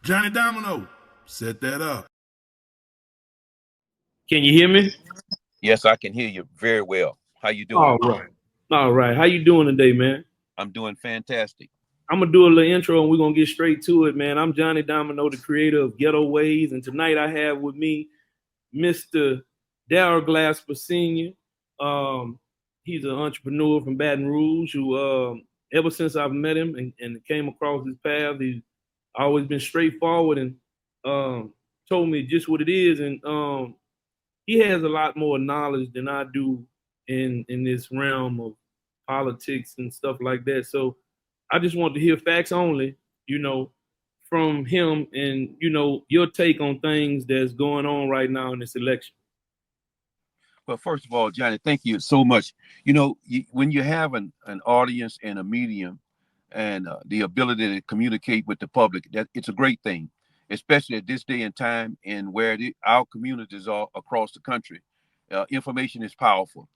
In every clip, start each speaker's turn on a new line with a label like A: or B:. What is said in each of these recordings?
A: Johnnie Domino, set that up.
B: Can you hear me?
C: Yes, I can hear you very well. How you doing?
B: All right. All right. How you doing today, man?
C: I'm doing fantastic.
B: I'm gonna do a little intro and we're gonna get straight to it, man. I'm Johnnie Domino, the creator of Ghetto Ways, and tonight I have with me Mr. Darrell Glasper Sr. Um, he's an entrepreneur from Baton Rouge who ever since I've met him and came across his path, he's always been straightforward and told me just what it is. And he has a lot more knowledge than I do in this realm of politics and stuff like that. So I just want to hear facts only, you know, from him and your take on things that's going on right now in this election.
C: Well, first of all, Johnny, thank you so much. When you have an audience and a medium and the ability to communicate with the public, that it's a great thing, especially at this day and time and where our communities are across the country. Information is powerful,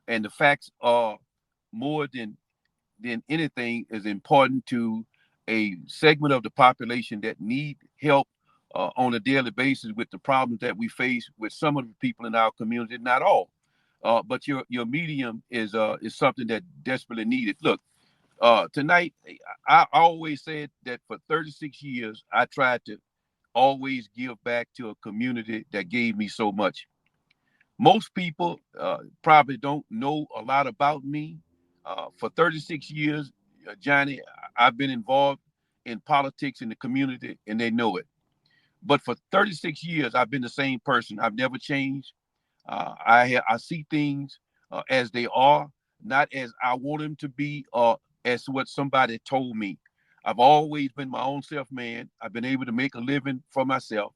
C: and the facts are more than anything is important to a segment of the population that need help on a daily basis with the problems that we face with some of the people in our community, not all. But your medium is something that desperately needed. Look, tonight I always said that for 36 years I tried to always give back to a community that gave me so much. Most people probably don't know a lot about me. For 36 years, Johnny, I've been involved in politics in the community, and they know it. But for 36 years, I've been the same person. I've never changed. I see things as they are, not as I want them to be, or as what somebody told me. I've always been my own self man. I've been able to make a living for myself,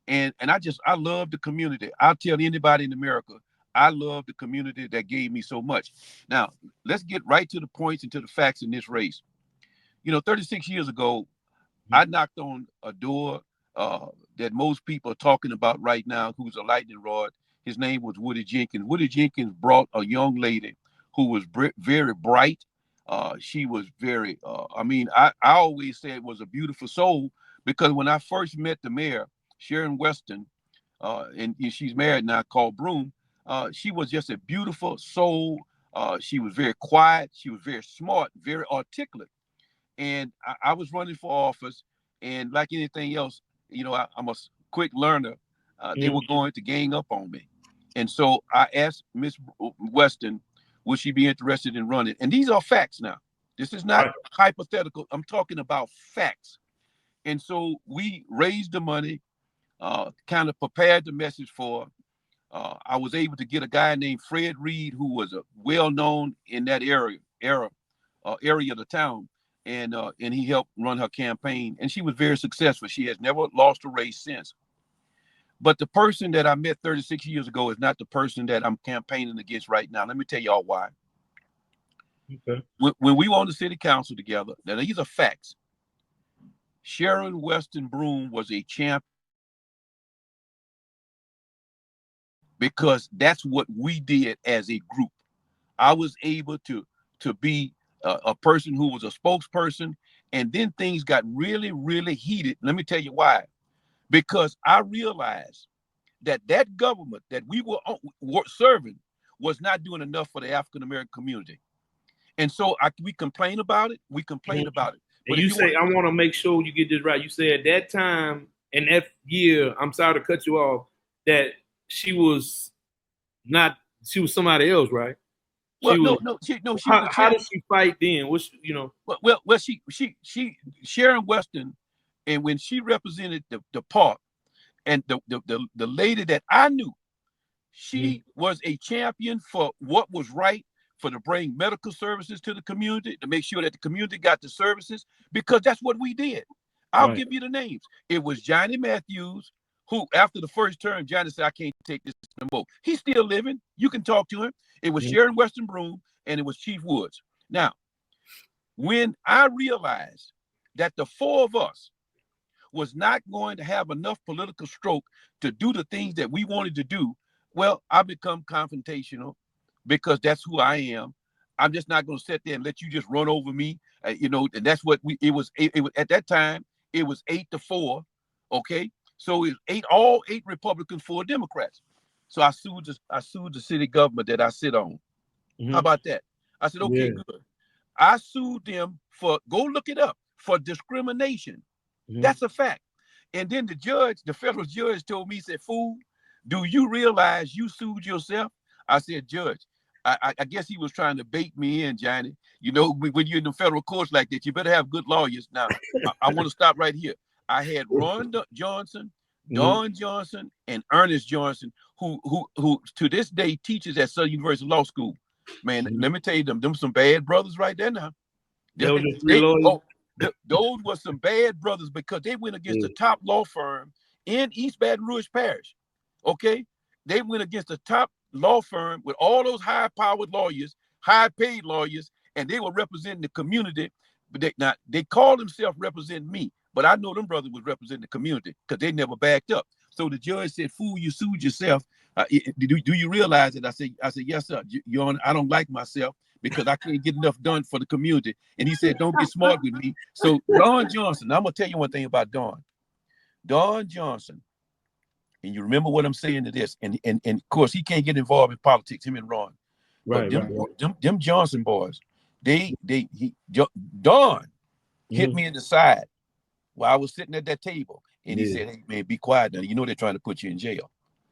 C: and I love the community. I'll tell anybody in America, I love the community that gave me so much. Now, let's get right to the points and to the facts in this race. 36 years ago, I knocked on a door that most people are talking about right now, who's a lightning rod. His name was Woody Jenkins. Woody Jenkins brought a young lady who was very bright. She was very, I always say it was a beautiful soul because when I first met the mayor, Sharon Weston, and she's married now, called Broom, she was just a beautiful soul. She was very quiet. She was very smart, very articulate. And I was running for office, and like anything else, I'm a quick learner. They were
B: Mm-hmm.
C: going to gang up on me, and so I asked Miss Weston, would she be interested in running? And these are facts now. This is not
B: Right.
C: hypothetical. I'm talking about facts. And so we raised the money, kind of prepared the message for. I was able to get a guy named Fred Reed, who was a well known in that area of the town, and he helped run her campaign, and she was very successful. She has never lost a race since. But the person that I met 36 years ago is not the person that I'm campaigning against right now. Let me tell y'all why.
B: Okay.
C: When we were on the city council together, now these are facts. Sharon Weston Broom was a champ because that's what we did as a group. I was able to be a person who was a spokesperson, and then things got really, really heated. Let me tell you why. Because I realized that government that were serving was not doing enough for the African American community, and so we complain about it. We complain
B: Mhm.
C: about it.
B: And
C: But if
B: you
C: you want,
B: say, I want to make sure you get this right. You said at that time and that year, I'm sorry to cut you off, that she was not, she was somebody else, right? She
C: well,
B: was,
C: no, no, she was a
B: how
C: champ.
B: did she fight then? What's.
C: Well, she Sharon Weston, and when she represented the park, and the lady that I knew,
B: Mhm.
C: she was a champion for what was right, for to bring medical services to the community, to make sure that the community got the services, because that's what we did. I'll
B: Right.
C: give you the names. It was Johnny Matthews, who after the first term, Johnny said, I can't take this no more. He's still living. You can talk to him. It was
B: Mhm.
C: Sharon Weston Broom, and it was Chief Woods. Now, when I realized that the four of us was not going to have enough political stroke to do the things that we wanted to do, well, I become confrontational because that's who I am. I'm just not going to sit there and let you just run over me, and that's what it was. It was at that time. It was 8-4. Okay. So it's all eight Republicans, 4 Democrats. So I sued the city government that I sit on. How about that? I said, okay, good. I sued them for, go look it up, for discrimination. That's a fact. And then the federal judge told me, he said, fool, do you realize you sued yourself? I said, Judge, I guess he was trying to bait me in, Johnny. You know, when you're in the federal courts like that, you better have good lawyers. Now, I want to stop right here. I had Ron Johnson, Don Johnson, and Ernest Johnson, who to this day teaches at Southern University Law School. Man, let me tell you, them some bad brothers right there now. Those were some bad brothers because they went against the top law firm in East Baton Rouge Parish. Okay, they went against the top law firm with all those high-powered lawyers, high-paid lawyers, and they were representing the community. But they called themselves representing me, but I know them brothers was representing the community because they never backed up. So the judge said, "Fool, you sued yourself. Do you realize it?" I said, "Yes, sir. Your Honor, I don't like myself because I can't get enough done for the community." And he said, "Don't get smart with me." So Don Johnson, I'm gonna tell you one thing about Don. Don Johnson, and you remember what I'm saying to this, and of course he can't get involved in politics, him and Ron. Right. But them Johnson boys, Don hit me in the side while I was sitting at that table, and he said, "Hey man, be quiet now. You know they're trying to put you in jail."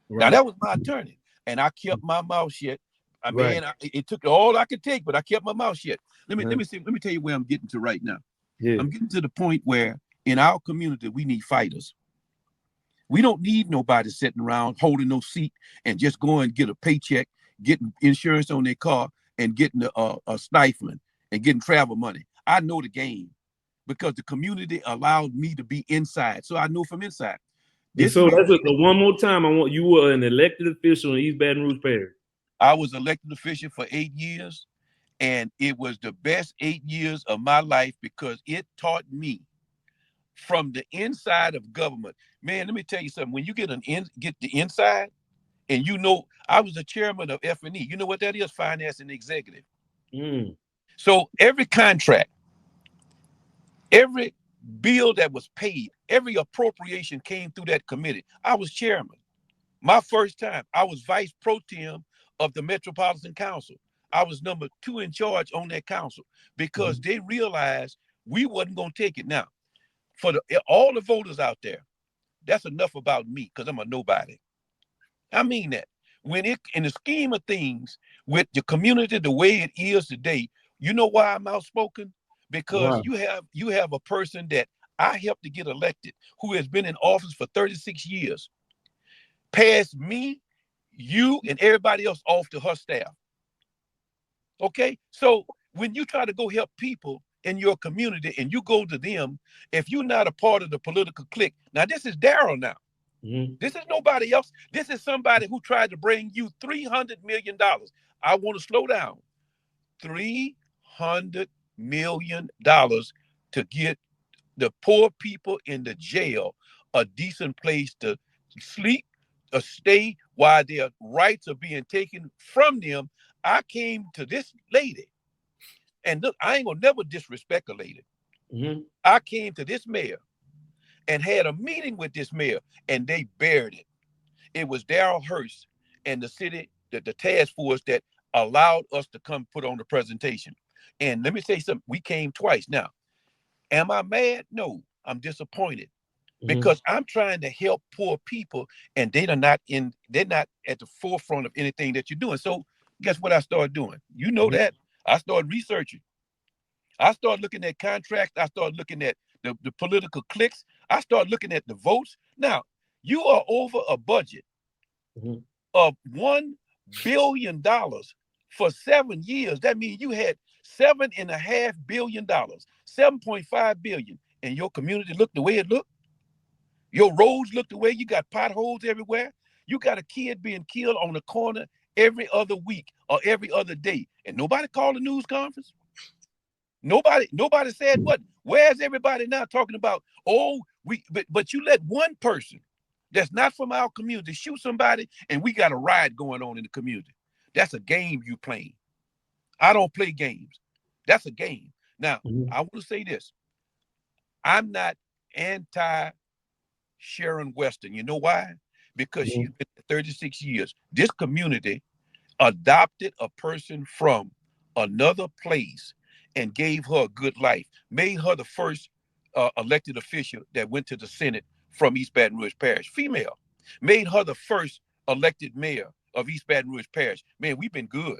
C: Right. Now that was my attorney, and I kept my mouth shut. It took all I could take, but I kept my mouth shut. Let me tell you where I'm getting to right now. I'm getting to the point where in our community we need fighters. We don't need nobody sitting around holding no seat and just going and get a paycheck, getting insurance on their car, and getting a stifling and getting travel money. I know the game because the community allowed me to be inside, so I know from inside.
B: One more time, you were an elected official in East Baton Rouge Parish.
C: I was elected official for 8 years, and it was the best 8 years of my life because it taught me from the inside of government. Man, let me tell you something. When you get the inside, and you know, I was the chairman of F&E. You know what that is? Finance and executive. So every contract, every bill that was paid, every appropriation came through that committee. I was chairman. My first time, I was vice pro tem of the Metropolitan Council. I was number 2 in charge on that council because they realized we wasn't going to take it. Now, for all the voters out there, that's enough about me because I'm a nobody. I mean that. When in the scheme of things, with the community the way it is today, you know why I'm outspoken? Because you have a person that I helped to get elected who has been in office for 36 years, past me, you, and everybody else off to her staff. Okay? So when you try to go help people in your community and you go to them, if you're not a part of the political clique, now this is Darrell now. This is nobody else. This is somebody who tried to bring you $300 million. I want to slow down. $300 million to get the poor people in the jail a decent place to sleep or stay while their rights are being taken from them. I came to this lady, and look, I ain't gonna never disrespect a lady. I came to this mayor and had a meeting with this mayor, and they buried it. It was Darrell Hurst and the city, the task force that allowed us to come put on the presentation. And let me say something, we came twice. Now, am I mad? No, I'm disappointed because I'm trying to help poor people, and they're not at the forefront of anything that you're doing. So guess what I started doing? You know that. I started researching. I started looking at contracts. I started looking at the political cliques. I started looking at the votes. Now, you are over a budget of $1 billion for 7 years. That means you had $7.5 billion, 7.5 billion, and your community looked the way it looked. Your roads look the way you got potholes everywhere. You got a kid being killed on the corner every other week or every other day, and nobody called a news conference. Nobody said what? Where's everybody now talking about? But you let one person that's not from our community shoot somebody, and we got a riot going on in the community. That's a game you playing. I don't play games. That's a game. Now, I want to say this. I'm not anti-Sharon Weston. You know why? Because she's been 36 years. This community adopted a person from another place and gave her a good life, made her the first elected official that went to the Senate from East Baton Rouge Parish, female, made her the first elected mayor of East Baton Rouge Parish. Man, we've been good.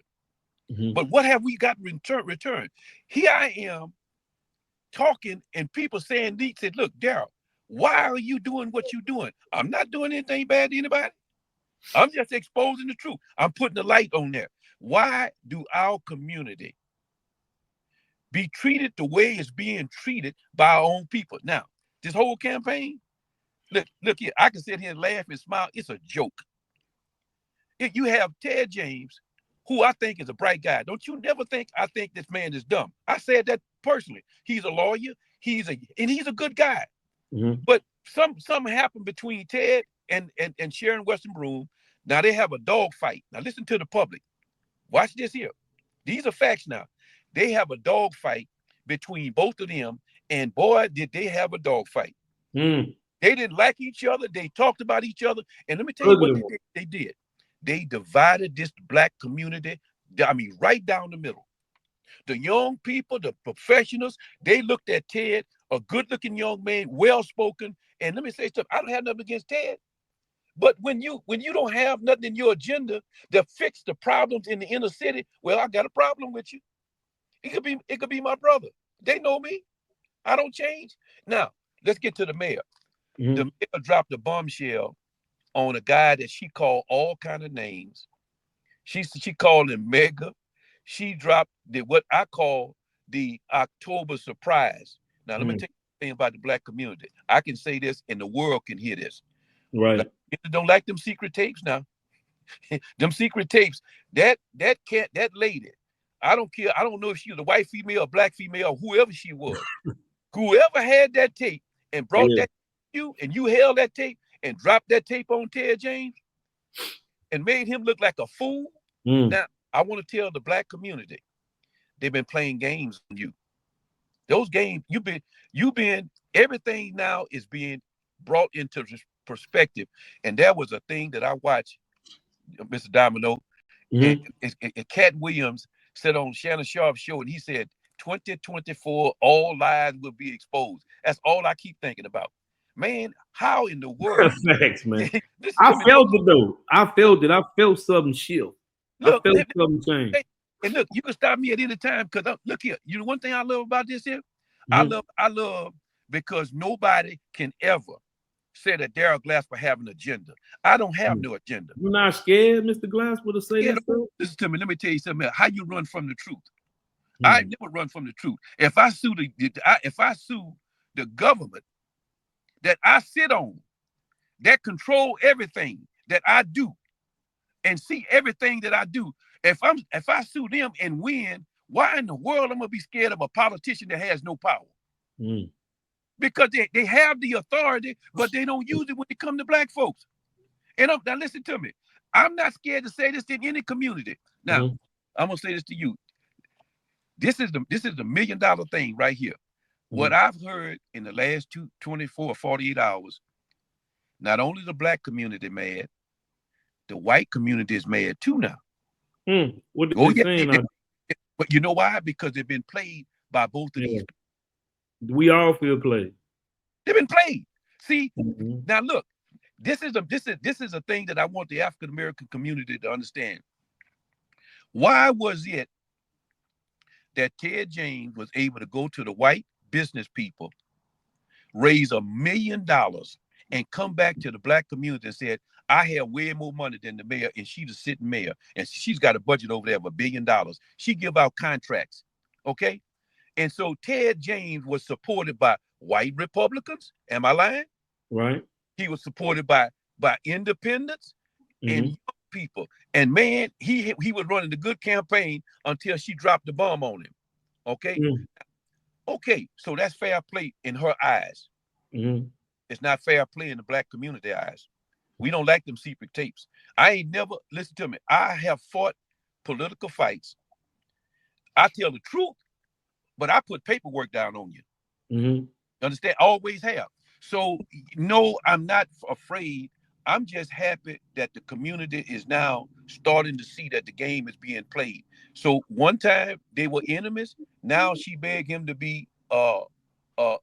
C: But what have we got in return? Here I am talking and people saying, they said, look, Darrell, why are you doing what you're doing? I'm not doing anything bad to anybody. I'm just exposing the truth. I'm putting the light on there. Why do our community be treated the way it's being treated by our own people? Now, this whole campaign, look here, I can sit here and laugh and smile. It's a joke. If you have Ted James, who I think is a bright guy. Don't you never think I think this man is dumb. I said that personally. He's a lawyer. He's a good guy. But something happened between Ted and Sharon Weston Broome. Now they have a dog fight. Now listen to the public. Watch this here. These are facts now. They have a dog fight between both of them, and boy, did they have a dog fight. They didn't like each other. They talked about each other. And let me tell you what they did. They divided this black community, I mean, right down the middle. The young people, the professionals, they looked at Ted, a good-looking young man, well-spoken. And let me say something, I don't have nothing against Ted. But when you don't have nothing in your agenda to fix the problems in the inner city, well, I got a problem with you. It could be my brother. They know me. I don't change. Now, let's get to the mayor. The mayor dropped a bombshell on a guy that she called all kind of names. She called him Mega. She dropped what I call the October surprise. Now, let me tell you something about the black community. I can say this and the world can hear this.
B: Right.
C: Don't like them secret tapes now. Them secret tapes, that lady, I don't care. I don't know if she was a white female or black female or whoever she was. Whoever had that tape and brought that to you and you held that tape and dropped that tape on Ted James and made him look like a fool. Now, I want to tell the black community, they've been playing games on you. Those games, you've been, everything now is being brought into perspective. And that was a thing that I watched, Mr. Domino, and Cat Williams said on Shannon Sharp's show, and he said, 2024, all lies will be exposed. That's all I keep thinking about. Man, how in the world?
B: Thanks, man. I felt it though. I felt it. I felt something shift.
C: Look,
B: I felt something change.
C: And look, you can stop me at any time because look here. You know one thing I love about this here? I love because nobody can ever say that Darrell Glasper have an agenda. I don't have no agenda.
B: You're not scared, Mr. Glasper, to say that?
C: Listen to me. Let me tell you something else. How you run from the truth? I never run from the truth. If I sue the government that I sit on, that control everything that I do and see everything that I do, if I sue them and win, why in the world I'm gonna be scared of a politician that has no power? Because they have the authority, but they don't use it when it comes to black folks. And now listen to me. I'm not scared to say this in any community. Now, I'm gonna say this to you. This is the $1 million thing right here. What I've heard in the last 24 or 48 hours, not only the black community mad, the white community is mad too now.
B: What are they saying?
C: But you know why? Because they've been played by both of these.
B: We all feel played.
C: They've been played. See, now look, this is a thing that I want the African American community to understand. Why was it that Ted James was able to go to the white business people, raise $1 million, and come back to the black community and said, I have way more money than the mayor, and she's a sitting mayor, and she's got a budget over there of $1 billion. She give out contracts, okay? And so Ted James was supported by white Republicans. Am I lying?
B: Right.
C: He was supported by independents and young people. And man, he was running a good campaign until she dropped the bomb on him. Okay. Okay, so that's fair play in her eyes. It's not fair play in the black community eyes. We don't like them secret tapes. I ain't never, listen to me, I have fought political fights. I tell the truth, but I put paperwork down on you. Understand? Always have. So no, I'm not afraid. I'm just happy that the community is now starting to see that the game is being played. So one time they were enemies. Now she begged him to be a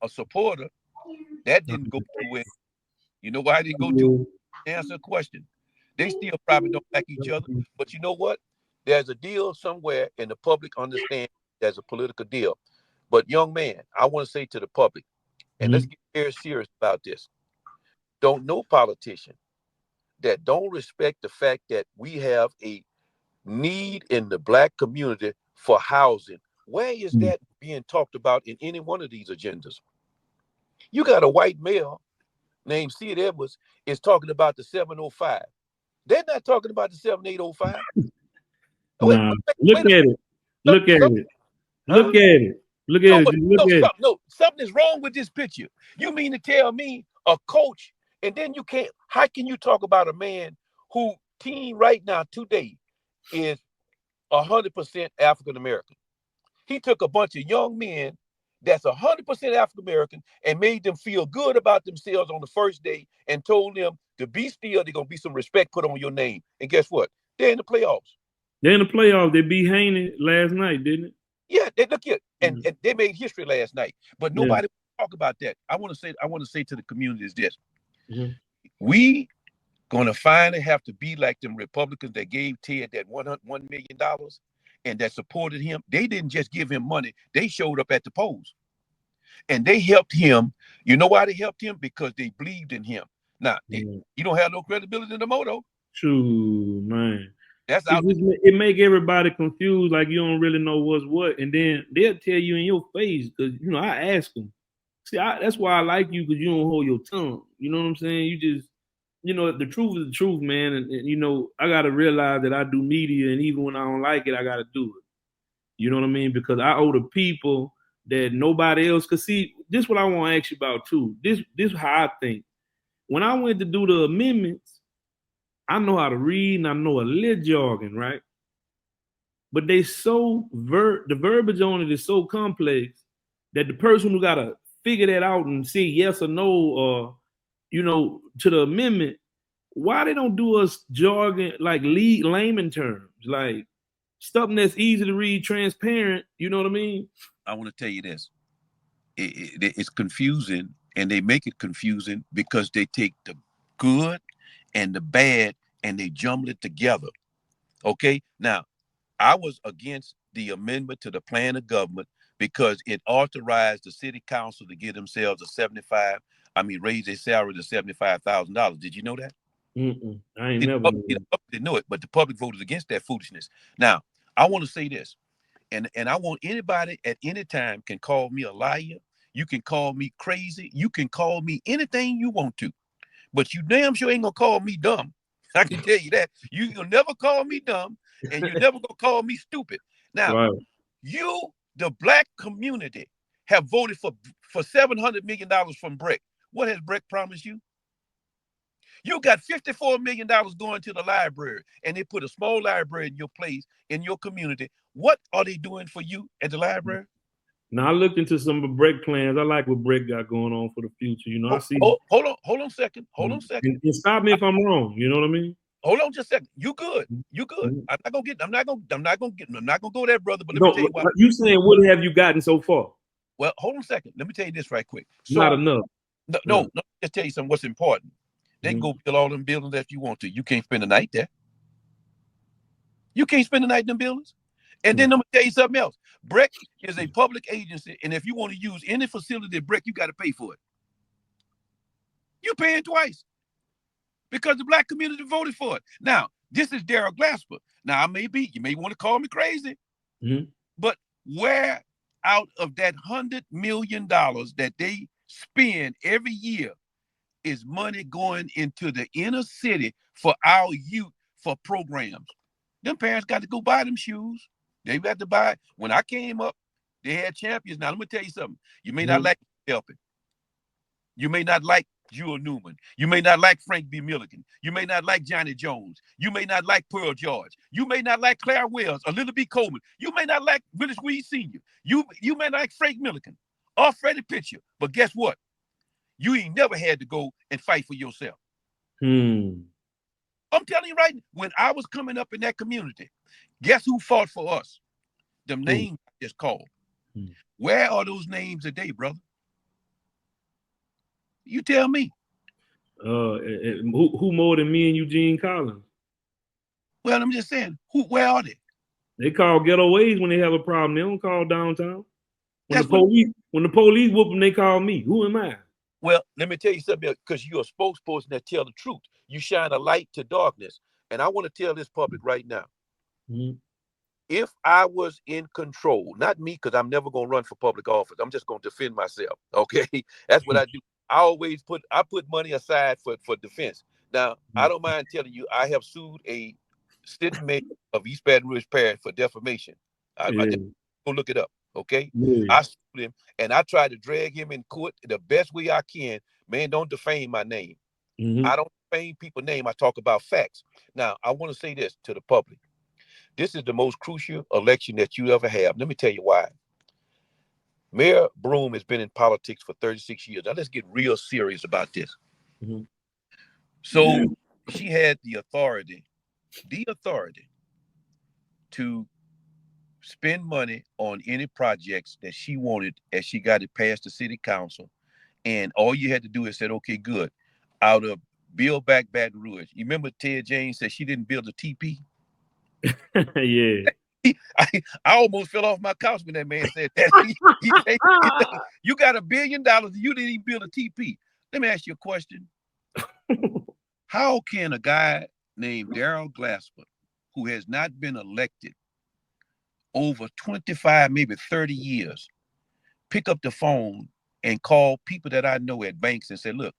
C: supporter. That didn't go too well. You know why it didn't go too well? Answer a question. They still probably don't like each other. But you know what? There's a deal somewhere, and the public understands there's a political deal. But young man, I want to say to the public, and let's get very serious about this. Don't no politician that don't respect the fact that we have a need in the black community for housing. Where is that being talked about in any one of these agendas? You got a white male named Sid Edwards is talking about the 705. They're not talking about the 7805. Wait,
B: Nah,
C: wait,
B: look
C: wait a
B: at
C: minute.
B: it. Look at it.
C: Huh?
B: Look at it. Look at
C: No,
B: it.
C: but
B: Just look at it.
C: something is wrong with this picture. You mean to tell me a coach, and then you can't? How can you talk about a man who team right now today is 100% African American? He took a bunch of young men that's 100% African American and made them feel good about themselves on the first day and told them to be still. There's gonna be some respect put on your name. And guess what? They're in the playoffs.
B: They're in the playoffs. They beat Haney last night, didn't it?
C: Yeah, they look here, and they made history last night. But
B: Yeah.
C: nobody talk about that. I want to say to the community is this:
B: Mhm.
C: we gonna finally have to be like them Republicans that gave Ted that $1 million and that supported him. They didn't just give him money; they showed up at the polls and they helped him. You know why they helped him? Because they believed in him. Now, you don't have no credibility no more, though.
B: True, man.
C: That's
B: It
C: out.
B: just it make everybody confused, like you don't really know what's what, and then they'll tell you in your face because I ask them. See, that's why I like you because you don't hold your tongue. You know what I'm saying? You just, the truth is the truth, man. And I got to realize that I do media, and even when I don't like it, I got to do it. You know what I mean? Because I owe the people that nobody else could see. This is what I want to ask you about too. This is how I think. When I went to do the amendments, I know how to read and I know a little jargon, right? But the verbiage on it is so complex that the person who gotta figure that out and say yes or no, or to the amendment, why they don't do us jargon like layman terms, like something that's easy to read, transparent. You know what I mean?
C: I want to tell you this: it's confusing, and they make it confusing because they take the good and the bad and they jumble it together. Okay, now I was against the amendment to the plan of government because it authorized the city council to give themselves raise their salary to $75,000. Did you know that?
B: I ain't never knew that.
C: The public didn't know it, but the public voted against that foolishness. Now, I want to say this, and I want anybody at any time can call me a liar. You can call me crazy. You can call me anything you want to, but you damn sure ain't gonna call me dumb. I can tell you that. You will never call me dumb, and you never gonna call me stupid. Now,
B: Right.
C: you, the black community, have voted for $700 million from Breck. What has Breck promised you? You got $54 million going to the library, and they put a small library in your place, in your community. What are they doing for you at the library?
B: Now I looked into some of Breck plans. I like what Breck got going on for the future. I see.
C: Hold on a second.
B: And stop me if I'm wrong. You know what I mean?
C: Hold on just a second. You good. I'm not gonna go there, brother. But let me tell you why.
B: You saying what have you gotten so far?
C: Well, hold on a second. Let me tell you this right quick. So,
B: not enough.
C: No, just tell you something. What's important? They can go build all them buildings if you want to. You can't spend the night there. You can't spend the night in them buildings. And then I'm gonna tell you something else. Breck is a public agency, and if you want to use any facility at Breck, you got to pay for it. You're paying twice because the black community voted for it. Now, this is Darrell Glasper. Now, you may want to call me crazy, but where out of that $100 million that they spend every year is money going into the inner city for our youth for programs? Them parents got to go buy them shoes. They got to buy. When I came up, they had champions. Now, let me tell you something. You may not like helping. You may not like Jewel Newman. You may not like Frank B. Milligan. You may not like Johnny Jones. You may not like Pearl George. You may not like Claire Wells or Little B. Coleman. You may not like Willis Reed Sr. You may not like Frank Milligan or Freddie Pitcher. But guess what? You ain't never had to go and fight for yourself.
B: Hmm.
C: I'm telling you right, when I was coming up in that community, guess who fought for us? Them names I just called.
B: Hmm.
C: Where are those names today, brother? You tell me.
B: Who more than me and Eugene Collins?
C: Well, I'm just saying, where are they?
B: They call ghetto ways when they have a problem. They don't call downtown. When
C: That's what.
B: When the police whoop them, they call me. Who am I?
C: Well, let me tell you something, because you're a spokesperson that tell the truth. You shine a light to darkness. And I want to tell this public right now.
B: Mm-hmm.
C: If I was in control, not me, because I'm never going to run for public office. I'm just going to defend myself. Okay. That's what I do. I put money aside for defense. Now, I don't mind telling you, I have sued a sitting mayor of East Baton Rouge Parish for defamation. I just go look it up. Okay.
B: Yeah.
C: I sued him and I tried to drag him in court the best way I can. Man, don't defame my name.
B: Mm-hmm.
C: I don't defame people's name. I talk about facts. Now, I want to say this to the public. This is the most crucial election that you ever have. Let me tell you why. Mayor Broome has been in politics for 36 years. Now let's get real serious about this.
B: Mm-hmm.
C: So she had the authority to spend money on any projects that she wanted as she got it past the city council. And all you had to do is said, okay, good. Out of Build Back Baton Rouge. You remember Ted James said she didn't build a TP?
B: Yeah.
C: I almost fell off my couch when that man said that. He said, you got $1 billion, you didn't even build a TP. Let me ask you a question. How can a guy named Darrell Glasper, who has not been elected over 25, maybe 30 years, pick up the phone and call people that I know at banks and say, look,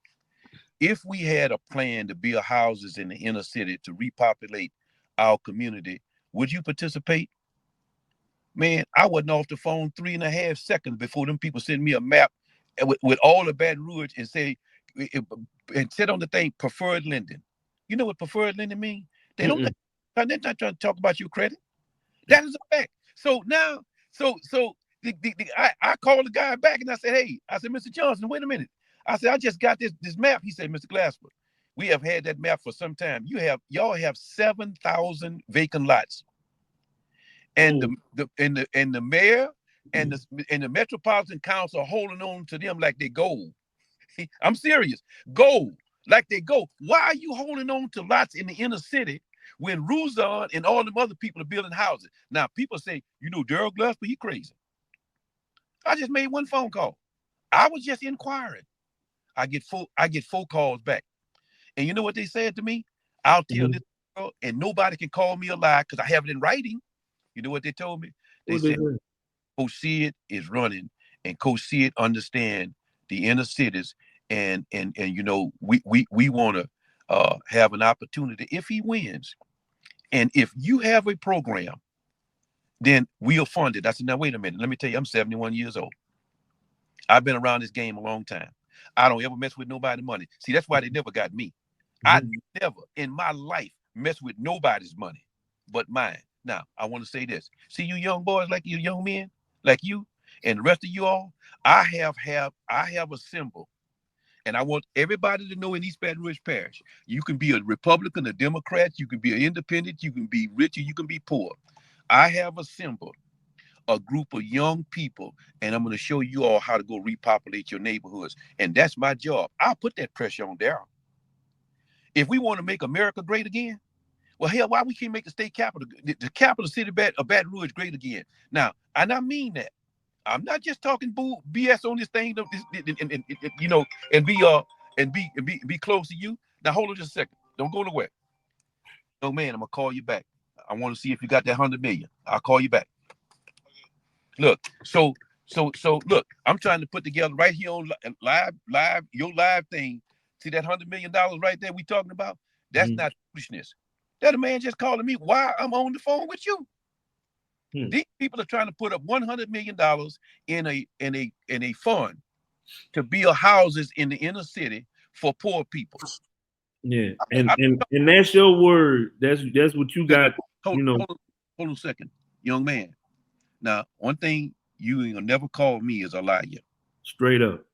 C: if we had a plan to build houses in the inner city to repopulate our community, would you participate? Man, I wasn't off the phone 3.5 seconds before them people sent me a map with all the Baton Rouge and say, and said on the thing, preferred lending. You know what preferred lending means? They don't, they're not trying to talk about your credit. That is a fact. So now, I called the guy back and I said, hey, I said, Mr. Johnson, wait a minute. I said, I just got this map. He said, Mr. Glasper, we have had that map for some time. Y'all have 7,000 vacant lots. And the mayor and the Metropolitan Council are holding on to them like they gold. I'm serious. Gold, like they gold. Why are you holding on to lots in the inner city when Ruzon and all them other people are building houses? Now, people say, Darrell Glasper, he crazy. I just made one phone call. I was just inquiring. I get 4 calls back. And you know what they said to me? I'll tell this girl, and nobody can call me a lie because I have it in writing. You know what they told me? They said, Coach Sid is running, and Coach Sid understand the inner cities, and we want to have an opportunity if he wins, and if you have a program, then we'll fund it. I said, now wait a minute, let me tell you, I'm 71 years old. I've been around this game a long time. I don't ever mess with nobody's money. See, that's why they never got me. I never in my life mess with nobody's money but mine. Now, I want to say this. See, you young boys, like you young men, like you, and the rest of you all, I have a symbol. And I want everybody to know in East Baton Rouge Parish, you can be a Republican, a Democrat, you can be an independent, you can be rich, or you can be poor. I have a symbol, a group of young people, and I'm going to show you all how to go repopulate your neighborhoods. And that's my job. I'll put that pressure on Darrell. If we want to make America great again, well, hell, why we can't make the state capital, the capital city of Baton Rouge great again? Now, and I mean that. I'm not just talking BS on this thing, and be close to you. Now, hold on just a second. Don't go nowhere. No, man, I'm gonna call you back. I want to see if you got that 100 million. I'll call you back. Look, so look, I'm trying to put together right here on your live thing. See that $100 million right there we talking about? That's not foolishness. That a man just calling me while I'm on the phone with you. These people are trying to put up $100 million in a fund to build houses in the inner city for poor people.
B: Yeah, and that's your word. That's what you got.
C: Hold on a second, young man. Now, one thing you ain't gonna never call me is a liar.
B: Straight up.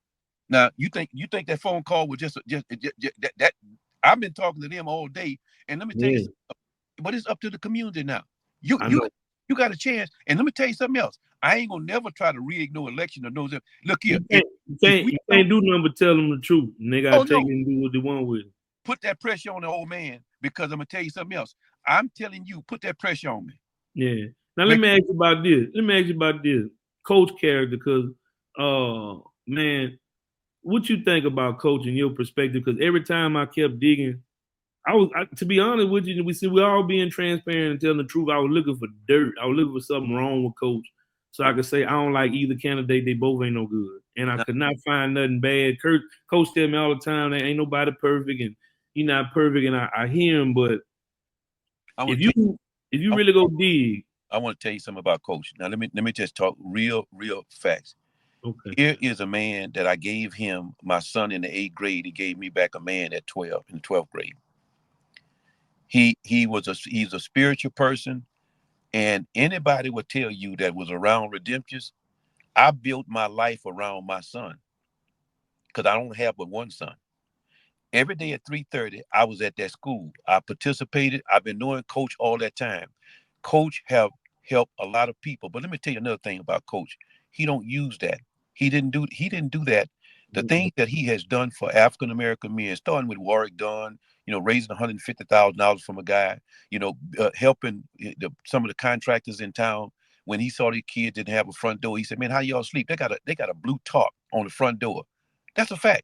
C: Now you think that phone call was just that I've been talking to them all day, and let me tell you
B: Yeah,
C: something, but it's up to the community now. You
B: I
C: you
B: know.
C: you got a chance, and let me tell you something else. I ain't gonna never try to rig no election or no. Look here, if we
B: You
C: don't,
B: can't do nothing but tell them the truth, and they gotta
C: oh
B: take
C: no,
B: it and do what they want with it.
C: put that pressure on the old man, because I'm gonna tell you something else. I'm telling you, put that pressure on me.
B: Yeah. Now let
C: Because
B: me ask you about this. Let me ask you about this coach character, because man, what you think about coach in your perspective? Because every time I kept digging, to be honest with you, we all being transparent and telling the truth. I was looking for dirt. I was looking for something wrong with coach, so I could say I don't like either candidate. They both ain't no good, and I could not find nothing bad. Coach tell me all the time that ain't nobody perfect, and he not perfect, and I hear him. But
C: I
B: if
C: want to
B: you if you
C: tell
B: really go dig,
C: I want to tell you something about Coach. Now let me just talk real facts.
B: okay,
C: Here is a man that I gave him my son in the 8th grade. He gave me back a man at 12 in the 12th grade. He's a spiritual person, and anybody would tell you that was around redemptions. I built my life around my son because I don't have but one son. Every day at 3:30, I was at that school. I participated. I've been knowing Coach all that time. Coach have helped a lot of people. But let me tell you another thing about Coach. He don't use that. He didn't do that. The thing that he has done for African American men, starting with Warwick Dunn, raising $150,000 from a guy, helping some of the contractors in town. When he saw these kids didn't have a front door, he said, "Man, how y'all sleep? They got a blue tarp on the front door." That's a fact.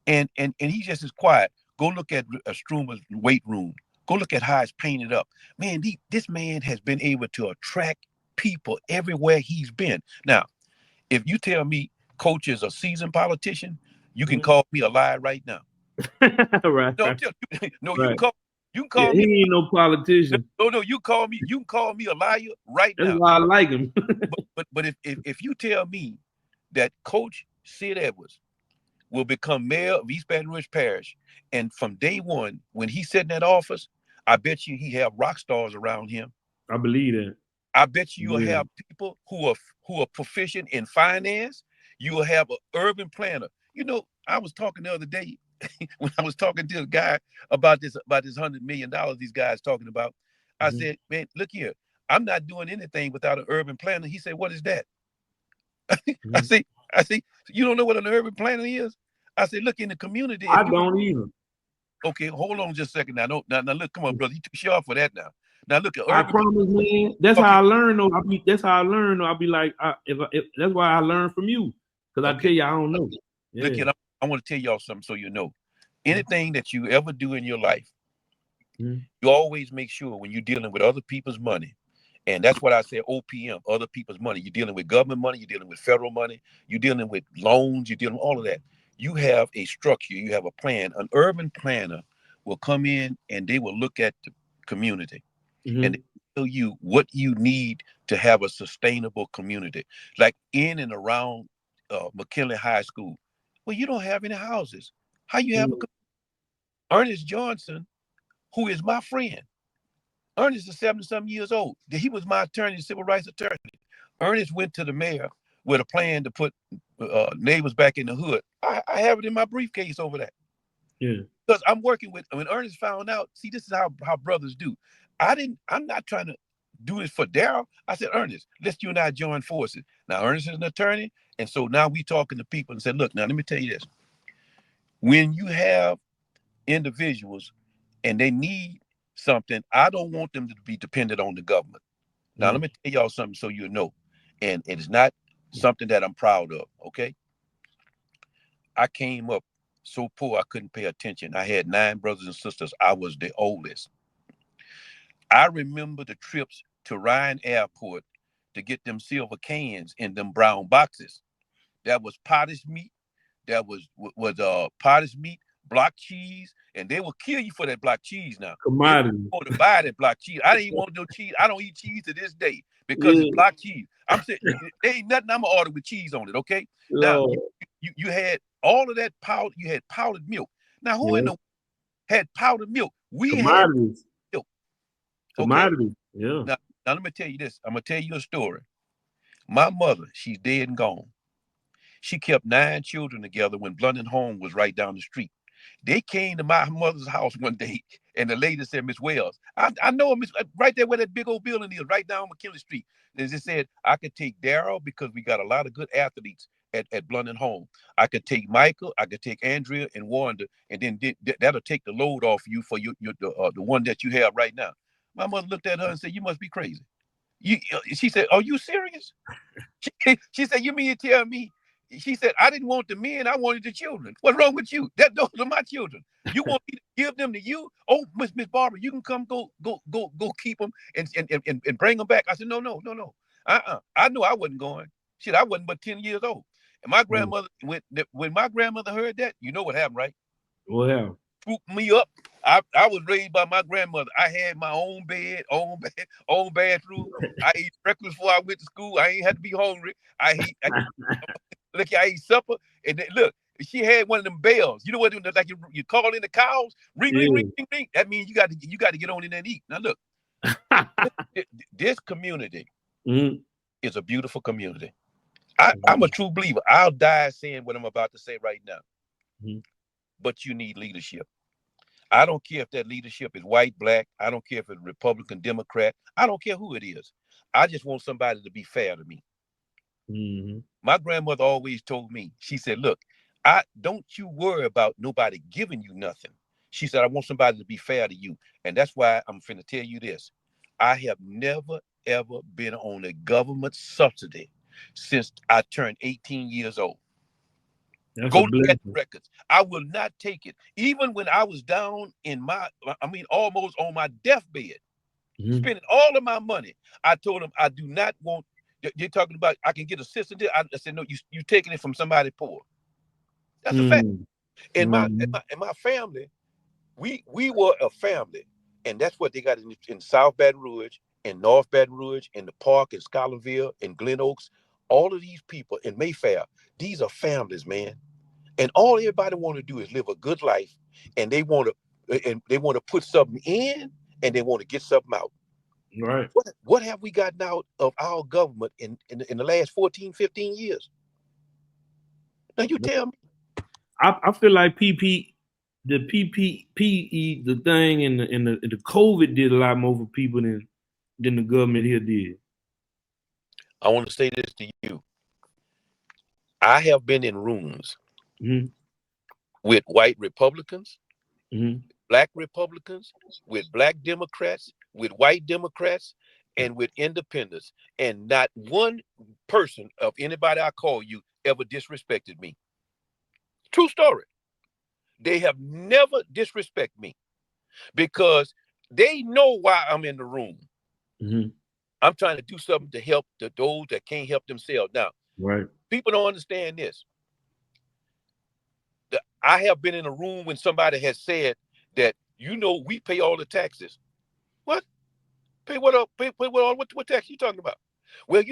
C: And he just is quiet. Go look at Strumer's weight room. Go look at how it's painted up. Man, this man has been able to attract people everywhere he's been. Now, if you tell me Coach is a seasoned politician, you can call me a liar right now.
B: right,
C: No,
B: right,
C: no,
B: right.
C: you can
B: Yeah,
C: call
B: he
C: me.
B: ain't no politician.
C: No, you can call me a liar right
B: That's
C: now.
B: why I like him.
C: But if you tell me that Coach Sid Edwards will become mayor of East Baton Rouge Parish, and from day one, when he sat in that office, I bet you he have rock stars around him.
B: I believe that.
C: I bet you will
B: Yeah.
C: have people who are proficient in finance. You will have an urban planner. I was talking the other day when I was talking to a guy about this $100 million these guys talking about. I said, "Man, look here. I'm not doing anything without an urban planner." He said, "What is that?" I say, I say, "You don't know what an urban planner is?" I said, "Look, in the community, if
B: I
C: you
B: don't either.
C: okay, hold on just a second now. No, now look, come on, brother. You too sharp for that now. Now look at
B: I
C: urban.
B: promise, man. That's
C: Okay,
B: how I learn. Though that's how I learn. Though I'll be like, if that's why I learn from you, because I
C: okay.
B: tell you I don't know.
C: Look
B: Yeah.
C: here, I want to tell y'all something so you know. Anything that you ever do in your life, you always make sure when you're dealing with other people's money, and that's what I say, OPM, other people's money. You're dealing with government money, you're dealing with federal money, you're dealing with loans, you're dealing with all of that. You have a structure, you have a plan. An urban planner will come in and they will look at the community and they tell you what you need to have a sustainable community. Like in and around McKinley High School, well, you don't have any houses. How you have a Ernest Johnson, who is my friend. Ernest is 70-some years old. He was my attorney, civil rights attorney. Ernest went to the mayor with a plan to put neighbors back in the hood. I have it in my briefcase over there.
B: Yeah.
C: Because I'm working with, when Ernest found out, see, this is how brothers do. I'm not trying to do this for Darrell. I said, Ernest, let's you and I join forces. Now, Ernest is an attorney. And so now we talking to people and said, look, now let me tell you this. When you have individuals and they need something, I don't want them to be dependent on the government. Now, let me tell y'all something so you know. And it is not something that I'm proud of, okay? I came up so poor I couldn't pay attention. I had 9 brothers and sisters. I was the oldest. I remember the trips to Ryan Airport to get them silver cans in them brown boxes. That was pottage meat. That was pottage meat, block cheese, and they will kill you for that block cheese now. They
B: Commodity.
C: want to buy that block cheese. I didn't even want no cheese. I don't eat cheese to this day because it's
B: Yeah.
C: block cheese. I'm saying there ain't nothing I'm gonna order with cheese on it. Okay. Now
B: Lord.
C: you had all of that powder. You had powdered milk. Now who in
B: Yeah.
C: the had powdered milk? We had
B: Commodities.
C: milk. Okay.
B: Commodities. Yeah.
C: Now let me tell you this. I'm gonna tell you a story. My mother, she's dead and gone. She kept 9 children together when Blunt and Home was right down the street. They came to my mother's house one day, and the lady said, Miss Wells, I know Miss, right there where that big old building is, right down McKinley Street. They just said, I could take Darrell because we got a lot of good athletes at Blunt and Home. I could take Michael, I could take Andrea and Wanda, and then that'll take the load off you for the one that you have right now. My mother looked at her and said, you must be crazy. She said, are you serious? She said, you mean to tell me? She said, I didn't want the men, I wanted the children. What's wrong with you? Those are my children. You want me to give them to you? Oh, Miss Barbara, you can come go keep them and bring them back. I said, no. I knew I wasn't going. Shit, I wasn't but 10 years old. And my grandmother, when my grandmother heard that, you know what happened, right?
B: What happened?
C: Swooped me up. I was raised by my grandmother. I had my own bed, own bathroom. I ate breakfast before I went to school. I ain't had to be hungry. I ate supper. And then, look, she had one of them bells. You know what? Like you call in the cows, ring, ring, ring, ring, ring. That means you got to get on in there and eat. Now look, this community is a beautiful community. I'm a true believer. I'll die saying what I'm about to say right now. But you need leadership. I don't care if that leadership is white, black. I don't care if it's Republican, Democrat. I don't care who it is. I just want somebody to be fair to me. My grandmother always told me, she said, look, don't you worry about nobody giving you nothing. She said, I want somebody to be fair to you. And that's why I'm finna tell you this. I have never, ever been on a government subsidy since I turned 18 years old. Go look at the records. I will not take it. Even when I was down in almost on my deathbed, spending all of my money, I told them I do not want. You're talking about I can get assistance. I said no. You taking it from somebody poor. That's a fact. In my family, we were a family, and that's what they got in South Baton Rouge, in North Baton Rouge, in the Park, in Scholarville, in Glen Oaks. All of these people in Mayfair, these are families, man. And all everybody want to do is live a good life, and they want to put something in, and they want to get something out.
B: Right.
C: What have we gotten out of our government in the last 14, 15 years? Now you tell me.
B: I feel like the PPE, the thing, and the COVID did a lot more for people than the government here did.
C: I want to say this to you. I have been in rooms with white Republicans, black Republicans, with black Democrats, with white Democrats, and with independents. And not one person of anybody I call you ever disrespected me. True story. They have never disrespected me because they know why I'm in the room. I'm trying to do something to help those that can't help themselves. Now, people don't understand this. I have been in a room when somebody has said that, we pay all the taxes. What? Pay what up? Pay what all? What tax you talking about? Well,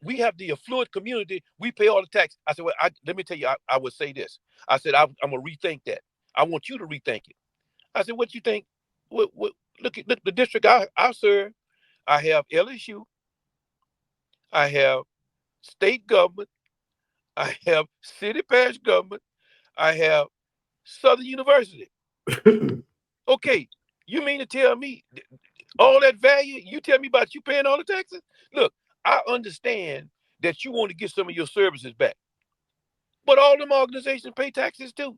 C: we have the affluent community. We pay all the tax. I said, well, let me tell you, I would say this. I said, I'm gonna rethink that. I want you to rethink it. I said, what you think? Look at the district I serve. I have LSU. I have state government. I have city parish government. I have Southern University. Okay, you mean to tell me all that value? You tell me about you paying all the taxes? Look, I understand that you want to get some of your services back, but all them organizations pay taxes too.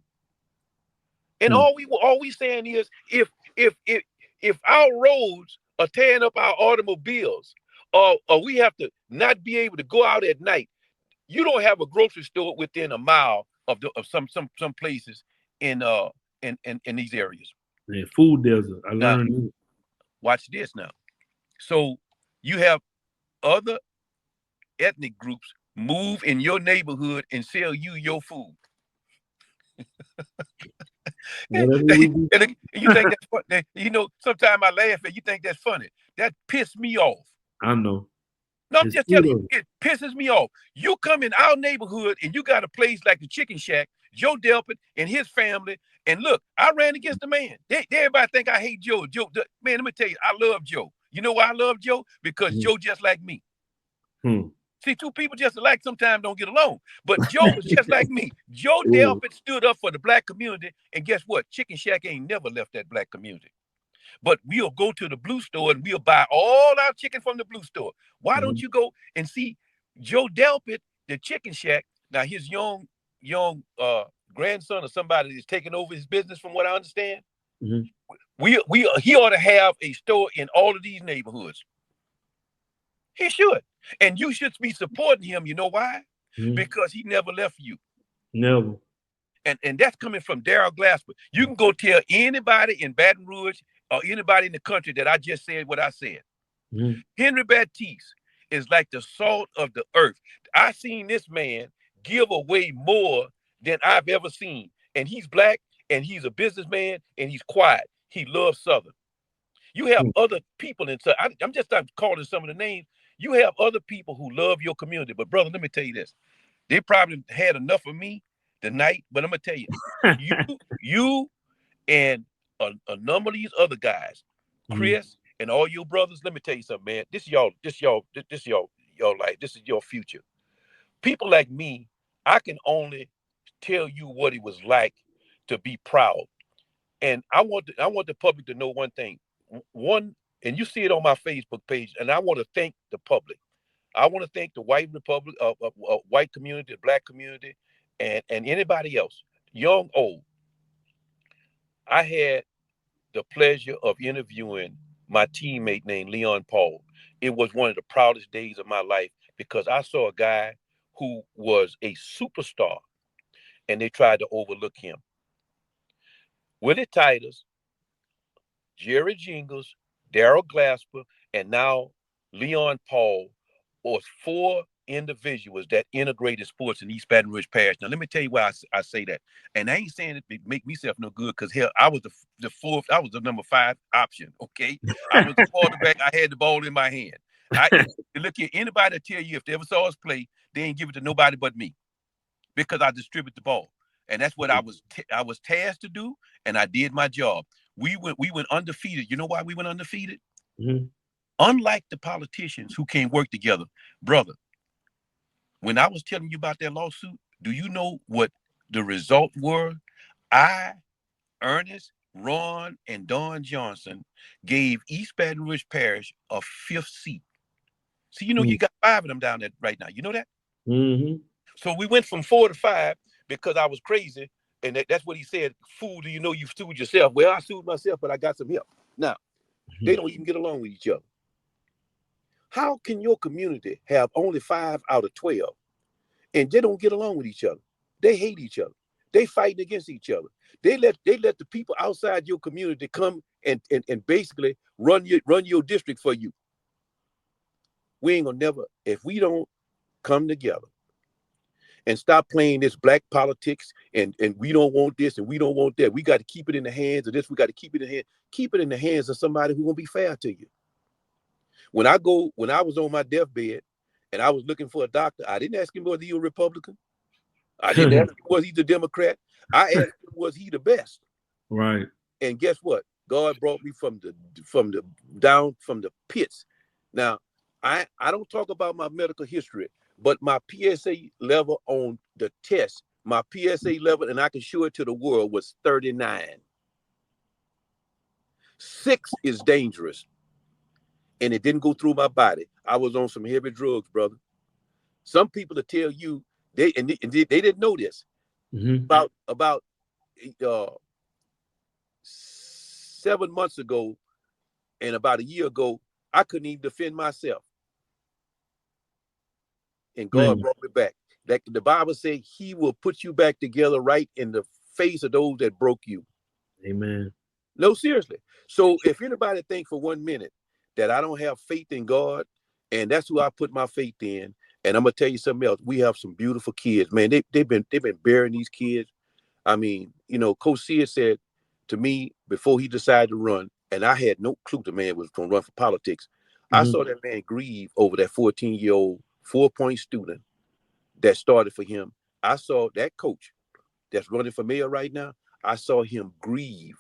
C: And all we saying is, if our roads are tearing up our automobiles, or we have to not be able to go out at night, you don't have a grocery store within a mile of some places in these areas.
B: Yeah, food desert. I learned.
C: Watch this now. So you have other ethnic groups move in your neighborhood and sell you your food. And you think that's funny. Sometimes I laugh and you think that's funny. That pissed me off.
B: I know.
C: No, I'm just telling you, it pisses me off. You come in our neighborhood and you got a place like the Chicken Shack, Joe Delpit and his family. And look, I ran against the man. Everybody think I hate Joe. Man, let me tell you, I love Joe. You know why I love Joe? Because Joe just like me. See, two people just alike sometimes don't get along. But Joe was just like me. Joe Delpit stood up for the black community, and guess what? Chicken Shack ain't never left that black community. But we'll go to the blue store and we'll buy all our chicken from the blue store. Why don't you go and see Joe Delpit, the Chicken Shack? Now his young grandson or somebody is taking over his business, from what I understand. He ought to have a store in all of these neighborhoods. He should. And you should be supporting him. You know why? Because he never left you.
B: Never.
C: And that's coming from Darrell Glasper. You can go tell anybody in Baton Rouge or anybody in the country that I just said what I said. Henry Baptiste is like the salt of the earth. I seen this man give away more than I've ever seen. And he's black, and he's a businessman, and he's quiet. He loves Southern. You have other people in Southern. I'm just not calling some of the names. You have other people who love your community. But brother, let me tell you this. They probably had enough of me tonight, but I'm gonna tell you, you and a number of these other guys, Chris and all your brothers, let me tell you something, man. This is your life. This is your future. People like me, I can only tell you what it was like to be proud. And I want the public to know one thing. And you see it on my Facebook page, and I want to thank the public. I want to thank the white white community, the black community, and anybody else, young, old. I had the pleasure of interviewing my teammate named Leon Paul. It was one of the proudest days of my life because I saw a guy who was a superstar, and they tried to overlook him. Willie Titus, Jerry Jingles, Darrell Glasper, and now Leon Paul was 4 individuals that integrated sports in East Baton Rouge Parish. Now, let me tell you why I say that. And I ain't saying it to make myself no good, because hell, I was the fourth, I was the number 5 option, okay? I was the quarterback. I had the ball in my hand. Look here, anybody tell you if they ever saw us play, they ain't give it to nobody but me, because I distribute the ball. And that's what I was tasked to do, and I did my job. We went undefeated. You know why we went undefeated? Unlike the politicians who can't work together. Brother, when I was telling you about that lawsuit, do you know what the result were? I, Ernest, Ron, and Don Johnson gave East Baton Rouge Parish a 5th seat. So, you got 5 of them down there right now. You know that? So we went from 4 to 5 because I was crazy. And that's what he said. Fool, do you know you sued yourself? Well, I sued myself, but I got some help. Now, they don't even get along with each other. How can your community have only 5 out of 12 and they don't get along with each other? They hate each other. They fighting against each other. They let the people outside your community come and basically run your district for you. We ain't gonna never, if we don't come together and stop playing this black politics and we don't want this and we don't want that. We got to keep it in the hands of this. We got to keep it in the hands of somebody who gonna be fair to you. When I was on my deathbed and I was looking for a doctor, I didn't ask him was he a Republican. I didn't ask him was he the Democrat. I asked him was he the best.
B: Right.
C: And guess what? God brought me from the pits. Now, I don't talk about my medical history, but my PSA level on the test, my PSA level, and I can show it to the world, was 39. 6 is dangerous. And it didn't go through my body. I was on some heavy drugs, brother. Some people will tell you they didn't know this. About 7 months ago and about a year ago, I couldn't even defend myself. And God brought me back. That the Bible says he will put you back together right in the face of those that broke you.
B: Amen.
C: No, seriously. So if anybody think for 1 minute that I don't have faith in God, and that's who I put my faith in, and I'm gonna tell you something else. We have some beautiful kids, man. They've been burying these kids. I mean, Coach Sid said to me before he decided to run, and I had no clue the man was gonna run for politics. I saw that man grieve over that 14-year-old 4-point student that started for him. I saw that coach that's running for mayor right now. I saw him grieve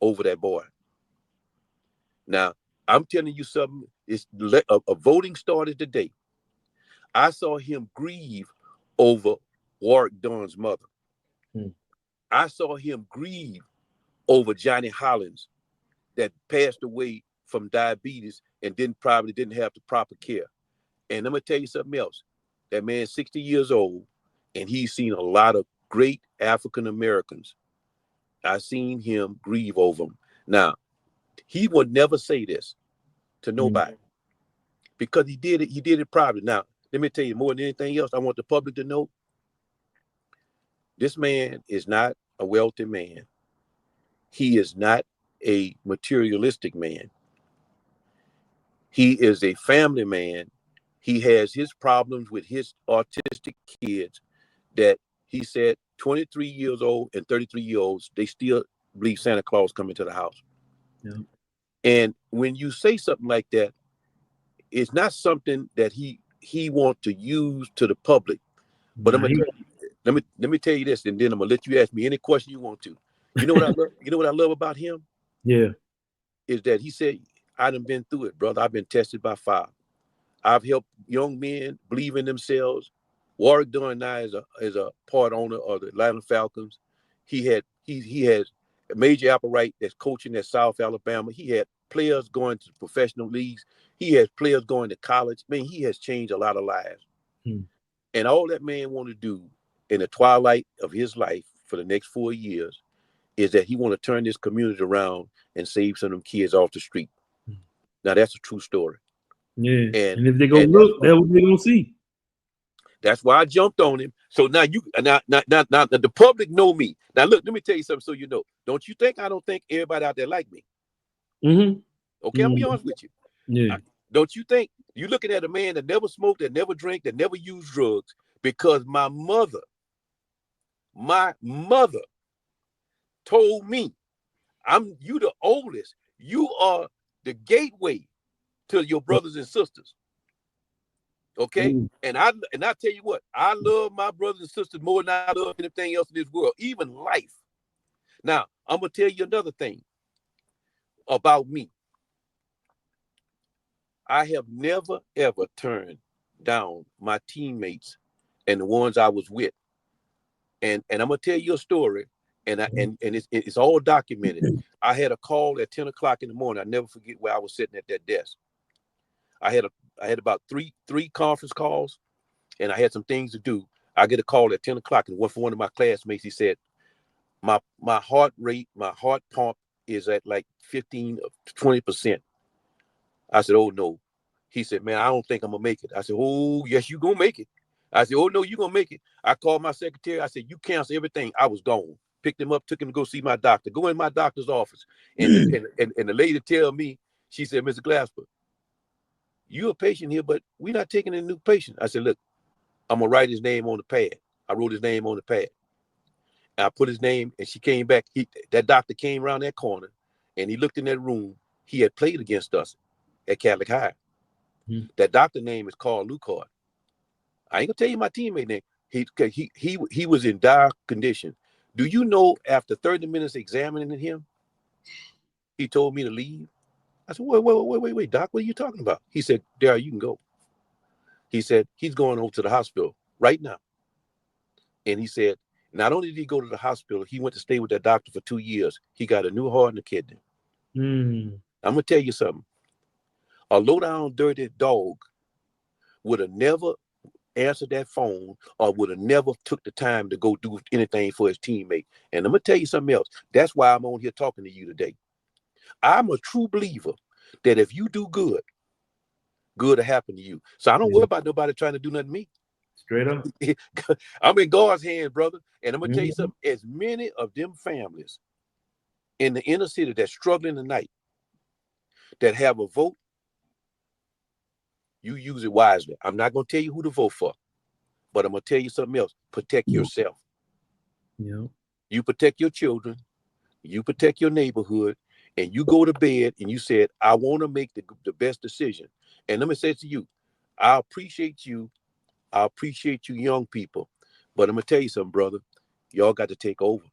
C: over that boy. Now, I'm telling you something. It's a voting started today. I saw him grieve over Warwick Dawn's mother.
B: Hmm.
C: I saw him grieve over Johnny Hollins that passed away from diabetes and probably didn't have the proper care. And I'm gonna tell you something else. That man's 60 years old, and he's seen a lot of great African Americans. I seen him grieve over them. Now, he would never say this to nobody because he did it privately. Now, let me tell you more than anything else, I want the public to know this man is not a wealthy man. He is not a materialistic man. He is a family man. He has his problems with his autistic kids that he said 23 years old and 33-year-olds, they still believe Santa Claus coming to the house.
B: Yeah.
C: And when you say something like that, it's not something that he wants to use to the public. But I'm gonna let me tell you this, and then I'm gonna let you ask me any question you want to. You know what I love? You know what I love about him?
B: Yeah.
C: Is that he said, I done been through it, brother. I've been tested by fire. I've helped young men believe in themselves. Warwick Dunn now is a part owner of the Atlanta Falcons. He has a major apparatus that's coaching at South Alabama. He had players going to professional leagues. He has players going to college. Man, he has changed a lot of lives. And all that man want to do in the twilight of his life for the next 4 years is that he want to turn this community around and save some of them kids off the street. Now that's a true story.
B: Yeah.
C: And
B: if they go look, that's what they're gonna see.
C: That's why I jumped on him. So now now the public know me. Now look, let me tell you something so you know. Don't you think I don't think everybody out there like me? Okay, I'm gonna be honest with you.
B: Yeah.
C: Don't you think you're looking at a man that never smoked, that never drank, that never used drugs? Because my mother told me, you the oldest. You are the gateway to your brothers and sisters. Okay, and I tell you what, I love my brothers and sisters more than I love anything else in this world, even life. Now, I'm gonna tell you another thing about me. I have never ever turned down my teammates and the ones I was with. And I'm gonna tell you a story, and it's all documented. I had a call at 10 o'clock in the morning. I never forget where I was sitting at that desk. I had about three conference calls, and I had some things to do. I get a call at 10 o'clock, and from one of my classmates, he said, my heart rate, my heart pump is at like 15 to 20%. I said, oh no. He said, man, I don't think I'm gonna make it. I said, oh yes, you gonna make it. I said, oh no, you gonna make it. I called my secretary. I said, you cancel everything. I was gone. Picked him up, took him to go see my doctor. Go in my doctor's office, and the lady tell me, she said, Mr. Glasper, you a patient here, but we're not taking a new patient. I said, look, I'm gonna write his name on the pad. I wrote his name on the pad. And I put his name, and she came back. That doctor came around that corner, and he looked in that room. He had played against us at Catholic High. That doctor name is Carl Lucard. I ain't gonna tell you my teammate name. He was in dire condition. Do you know after 30 minutes examining him, he told me to leave? I said, wait, Doc, what are you talking about? He said, Darrell, you can go. He said, he's going over to the hospital right now. And he said, not only did he go to the hospital, he went to stay with that doctor for 2 years. He got a new heart and a kidney. I'm gonna tell you something. A low down, dirty dog would have never answered that phone or would have never took the time to go do anything for his teammate. And I'm gonna tell you something else. That's why I'm on here talking to you today. I'm a true believer that if you do good, good will happen to you. So I don't worry about nobody trying to do nothing to me.
B: Straight up.
C: I'm in God's hands, brother. And I'm gonna tell you something. As many of them families in the inner city that's struggling tonight, that have a vote, you use it wisely. I'm not gonna tell you who to vote for, but I'm gonna tell you something else. Protect yourself.
B: Yeah.
C: You protect your children, you protect your neighborhood, and you go to bed and you said, I want to make the best decision. And let me say to you, I appreciate you young people, but I'm gonna tell you something, brother. Y'all got to take over.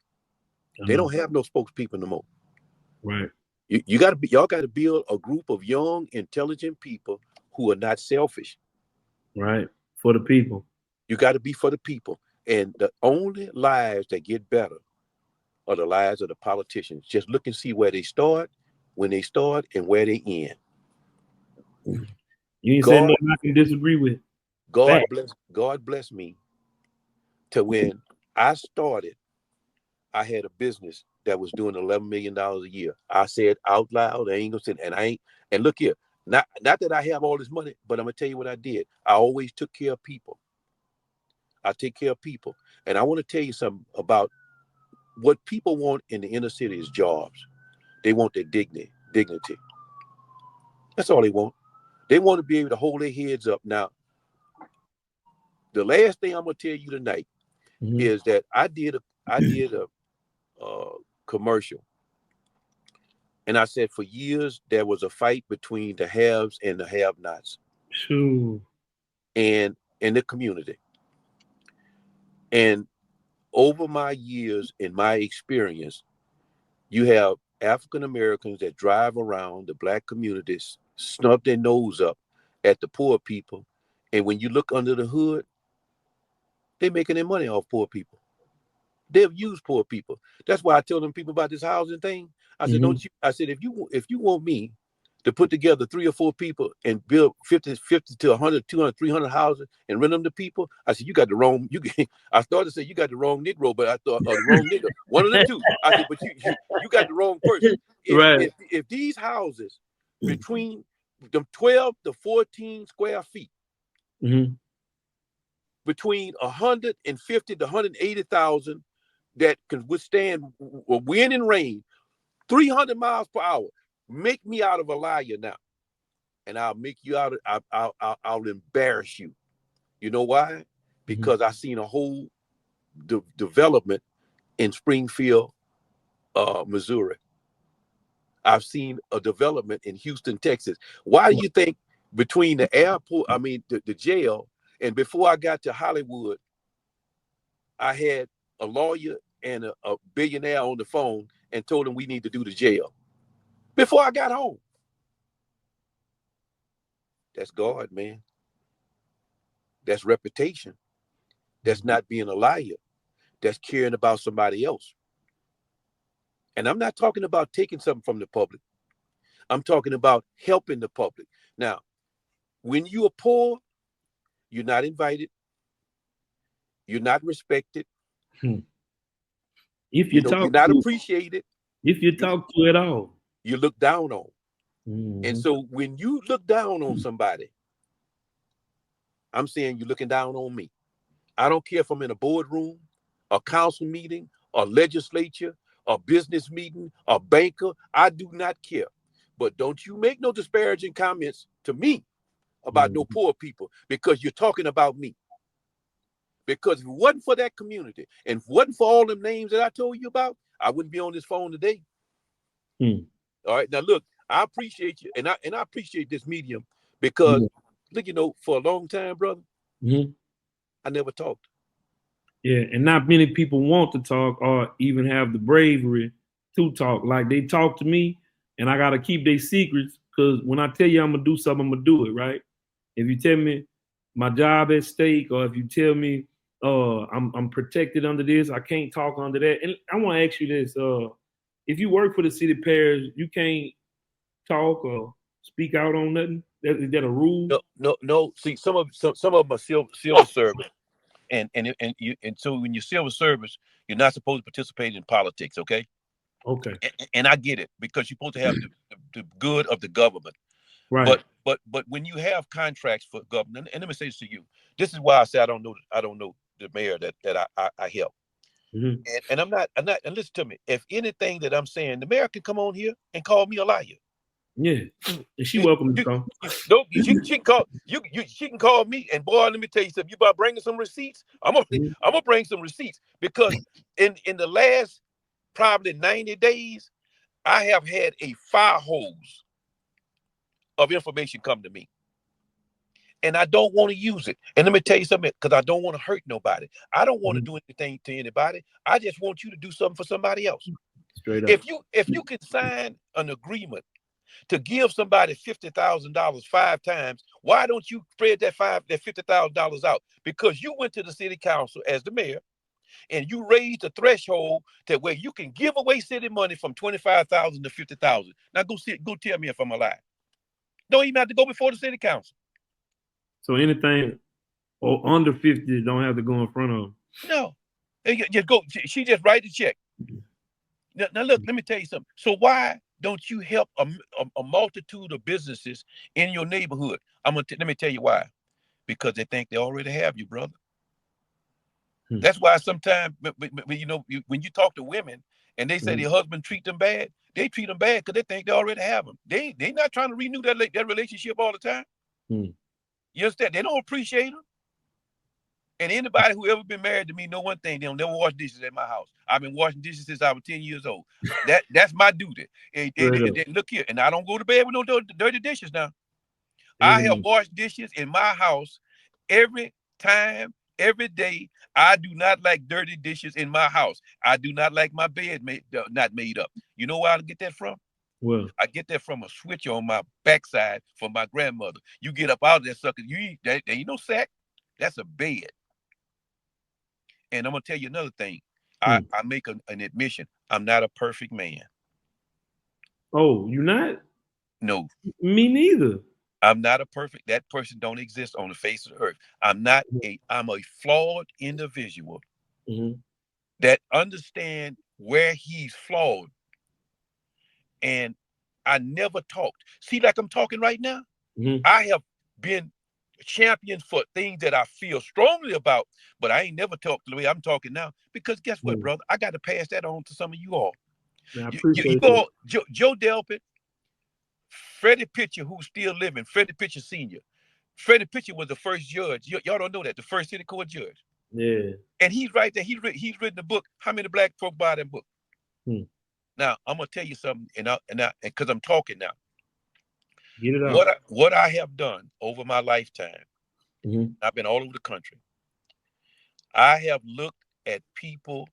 C: They don't have no spokespeople no more.
B: Right.
C: Y'all got to build a group of young, intelligent people who are not selfish.
B: Right. For the people.
C: You got to be for the people. And the only lives that get better are the lives of the politicians. Just look and see where they start, when they start, and where they end.
B: You ain't saying nothing I can disagree with.
C: God bless me to when I started, I had a business that was doing $11 million a year. I said out loud, I ain't gonna say, and look here, not that I have all this money, but I'm gonna tell you what I did. I always took care of people. I take care of people. And I want to tell you something about what people want in the inner city is jobs. They want their dignity. That's all they want. They want to be able to hold their heads up. Now, the last thing I'm gonna tell you tonight is that I did a commercial, and I said for years there was a fight between the haves and the have-nots, and in the community. And over my years, in my experience, you have African Americans that drive around the black communities, snub their nose up at the poor people, and when you look under the hood, they're making their money off poor people. They've used poor people. That's why I tell them people about this housing thing. I said, don't you? I said, if you want me to put together 3 or 4 people and build 50 to 100, 200, 300 houses and rent them to people, I said, you got the wrong. I started to say you got the wrong Negro, but I thought the wrong nigga. One of the two. I said, but you got the wrong person. If these houses between the 12 to 14 square feet, between 150 to 180,000 that can withstand wind and rain, 300 miles per hour. Make me out of a liar now, and I'll make you out of. I'll embarrass you. You know why? Because I seen a whole development in Springfield, Missouri. I've seen a development in Houston, Texas. Why do you think between the airport, the jail, and before I got to Hollywood, I had a lawyer and a billionaire on the phone and told him we need to do the jail before I got home? That's God, man. That's reputation. That's not being a liar. That's caring about somebody else. And I'm not talking about taking something from the public. I'm talking about helping the public. Now, when you are poor, you're not invited. You're not respected.
B: If you're
C: not appreciated.
B: If you talk to at all,
C: you look down on. And so when you look down on somebody, I'm saying you're looking down on me. I don't care if I'm in a boardroom, a council meeting, a legislature, a business meeting, a banker. I do not care. But don't you make no disparaging comments to me about no poor people, because you're talking about me. Because if it wasn't for that community and if it wasn't for all them names that I told you about, I wouldn't be on this phone today. All right. Now look, I appreciate you, and I appreciate this medium, because look, for a long time, brother, I never talked.
B: Yeah, and not many people want to talk or even have the bravery to talk. Like, they talk to me, and I gotta keep their secrets, because when I tell you I'm gonna do something, I'm gonna do it, right? If you tell me my job at stake, or if you tell me I'm protected under this, I can't talk under that. And I want to ask you this: if you work for the city parish, you can't talk or speak out on nothing. Is that a rule?
C: No. See, some of them are civil service, and so when you're civil service, you're not supposed to participate in politics. Okay.
B: Okay.
C: And I get it, because you're supposed to have the good of the government.
B: Right.
C: But when you have contracts for government, and let me say this to you, this is why I say I don't know the mayor that I help. And I'm not, and listen to me, if anything that I'm saying, the mayor can come on here and call me a liar.
B: Yeah, and she welcome to come.
C: No, she can call you. She can call me, and boy, let me tell you something. You about bringing some receipts? I'm gonna bring some receipts, because in the last probably 90 days, I have had a fire hose of information come to me, and I don't want to use it. And let me tell you something, because I don't want to hurt nobody. I don't want to do anything to anybody. I just want you to do something for somebody else.
B: Straight up.
C: If you can sign an agreement to give somebody $50,000 5 times, Why don't you spread that $50,000 out? Because you went to the city council as the mayor and you raised the threshold to where you can give away city money from 25,000 to 50,000. Now go tell me if I'm alive. Don't even have to go before the city council.
B: So anything under 50 don't have to go in front of them.
C: No, just go. She just write the check. Now look, let me tell you something. So why don't you help a multitude of businesses in your neighborhood? Let me tell you why. Because they think they already have you, brother. That's why sometimes, you know, when you talk to women and they say their husband treat them bad, they treat them bad because they think they already have them. They not trying to renew that relationship all the time. You understand? They don't appreciate them. And anybody who ever been married to me know one thing: they don't never wash dishes at my house. I've been washing dishes since I was 10 years old. That's my duty. And look here, and I don't go to bed with no dirty dishes now. I have washed dishes in my house every time, every day. I do not like dirty dishes in my house. I do not like my bed not made up. You know where I get that from?
B: Well,
C: I get that from a switch on my backside from my grandmother. You get up out of that sucker, you eat that. There ain't no sack. That's a bed. And I'm gonna tell you another thing. I make an admission. I'm not a perfect man.
B: Oh, you're not?
C: No.
B: Me neither.
C: I'm not a perfect. That person don't exist on the face of the earth. I'm a flawed individual that understand where he's flawed. And I never talked. See, like I'm talking right now. I have been champion for things that I feel strongly about, but I ain't never talked the way I'm talking now. Because guess what, brother? I got to pass that on to some of you all.
B: I appreciate that.
C: Joe Delpit, Freddie Pitcher, who's still living, Freddie Pitcher Sr. Freddie Pitcher was the first judge. Y'all don't know that, the first city court judge.
B: Yeah.
C: And he's right there. He's written a book. How many black folk buy that book? Now I'm gonna tell you something, and because I'm talking now.
B: Get it out.
C: What I have done over my lifetime, I've been all over the country. I have looked at people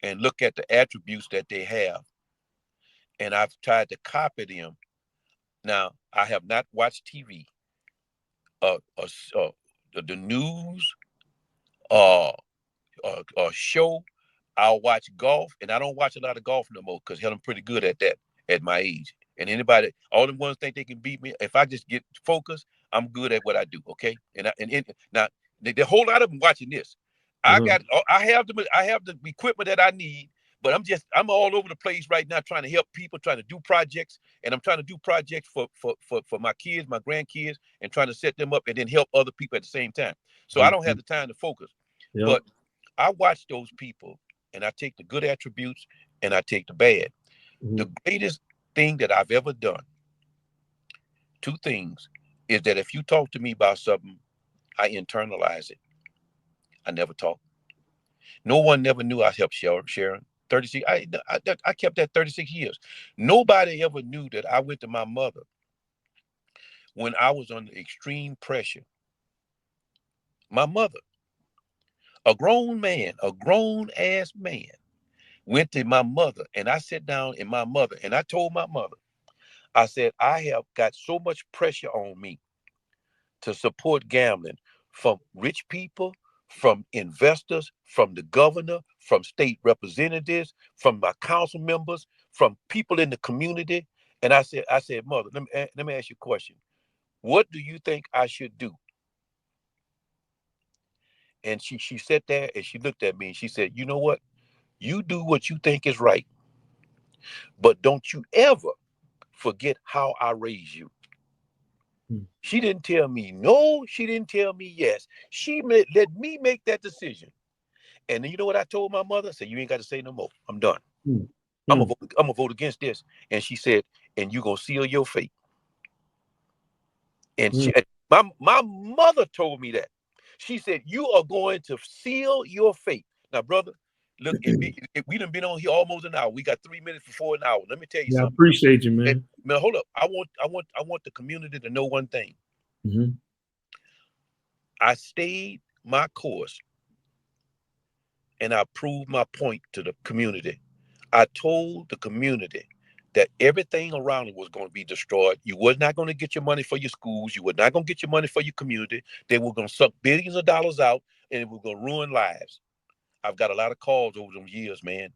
C: and looked at the attributes that they have, and I've tried to copy them. Now I have not watched TV, the news, show. I'll watch golf, and I don't watch a lot of golf no more because I'm pretty good at that at my age. And anybody, all the ones think they can beat me. If I just get focused, I'm good at what I do. Okay, now the whole lot of them watching this. I have the equipment that I need, but I'm all over the place right now trying to help people, trying to do projects, and I'm trying to do projects for my kids, my grandkids, and trying to set them up and then help other people at the same time. So I don't have the time to focus, but I watch those people. And I take the good attributes and I take the bad. The greatest thing that I've ever done, two things, is that if you talk to me about something, I internalize it. I never talk. No one never knew I helped Sharon. 36. I kept that 36 years. Nobody ever knew that I went to my mother when I was under extreme pressure. My mother, a grown ass man, went to my mother, and I sat down in my mother, and I told my mother, I said, I have got so much pressure on me to support gambling from rich people, from investors, from the governor, from state representatives, from my council members, from people in the community. And I said, Mother, let me ask you a question. What do you think I should do? And she sat there and she looked at me and she said, you know what? You do what you think is right. But don't you ever forget how I raised you. She didn't tell me no. She didn't tell me yes. She let me make that decision. And then you know what I told my mother? I said, you ain't got to say no more. I'm done. I'm gonna vote against this. And she said, and you gonna seal your fate. And my mother told me that. She said, you are going to seal your fate. Now, brother, look, we done been on here almost an hour. We got 3 minutes before an hour. Let me tell you something.
B: I appreciate you, man.
C: Man, hold up. I want the community to know one thing. I stayed my course and I proved my point to the community. I told the community that everything around it was going to be destroyed. You was not going to get your money for your schools. You were not going to get your money for your community. They were going to suck billions of dollars out, and it was going to ruin lives. I've got a lot of calls over them years, man,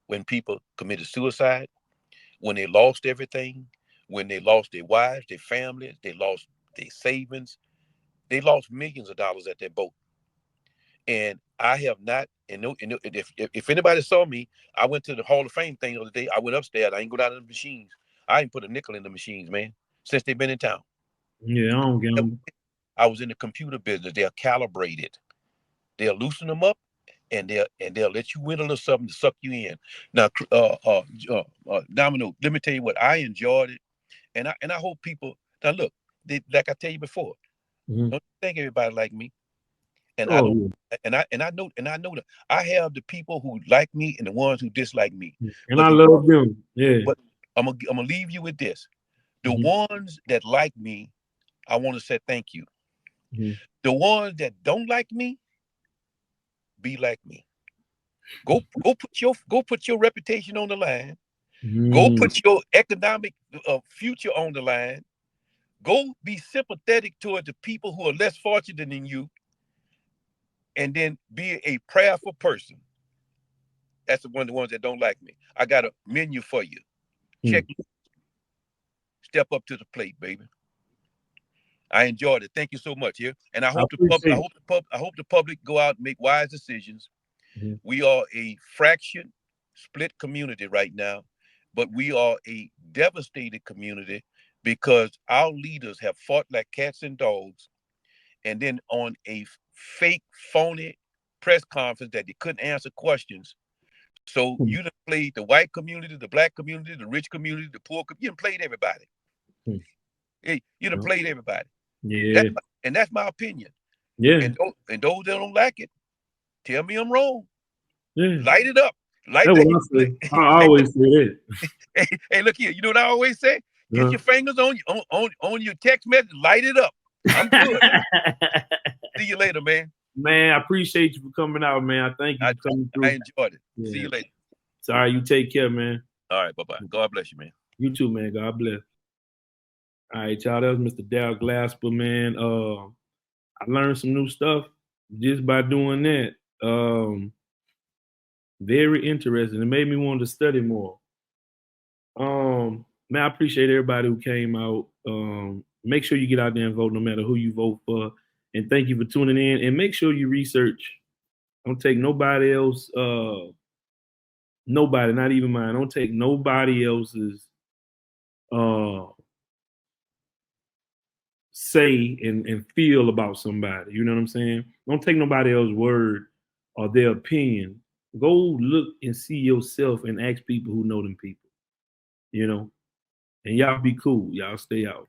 C: when people committed suicide, when they lost everything, when they lost their wives, their families, they lost their savings. They lost millions of dollars at that boat. And I have not, and if anybody saw me, I went to the Hall of Fame thing the other day. I went upstairs. I ain't go down to the machines. I ain't put a nickel in the machines, man, since they've been in town.
B: Yeah, I don't get them.
C: I was in the computer business. They're calibrated. They'll loosen them up, and they'll let you win a little something to suck you in. Now, Domino, let me tell you what, I enjoyed it, and I hope people. Now, look, like I tell you before, don't think everybody like me. And I don't, and I know that I have the people who like me and the ones who dislike me.
B: And I love them. Yeah.
C: But I'm gonna leave you with this. The ones that like me, I want to say thank you. The ones that don't like me, be like me. Go put your reputation on the line. Go put your economic future on the line. Go be sympathetic toward the people who are less fortunate than you. And then be a prayerful person. That's one of the ones that don't like me. I got a menu for you. Check. Step up to the plate, baby. I enjoyed it. Thank you so much. Yeah, and I hope the public go out and make wise decisions. We are a fraction, split community right now, but we are a devastated community because our leaders have fought like cats and dogs, and then on a fake, phony press conference that they couldn't answer questions. So you done played the white community, the black community, the rich community, the poor community. You done played everybody. Hey, you done played everybody.
B: Yeah.
C: That's my opinion.
B: Yeah.
C: And those that don't like it, tell me I'm wrong.
B: Yeah.
C: Light it up.
B: That's what I say. I always say that.
C: Hey, look here. You know what I always say? Get your fingers on your text message. Light it up. I'm good. See you later, man.
B: Man, I appreciate you for coming out, man. I thank you for coming through.
C: I enjoyed it. Yeah. See you later.
B: Sorry, you take care, man.
C: All right, bye-bye. God bless you, man.
B: You too, man. God bless. All right, y'all. That was Mr. Darrell Glasper, man. I learned some new stuff just by doing that. Very interesting. It made me want to study more. Man, I appreciate everybody who came out. Make sure you get out there and vote no matter who you vote for. And thank you for tuning in. And make sure you research. Don't take nobody else, nobody, not even mine. Don't take nobody else's say and feel about somebody. You know what I'm saying? Don't take nobody else's word or their opinion. Go look and see yourself and ask people who know them people. You know? And y'all be cool. Y'all stay out.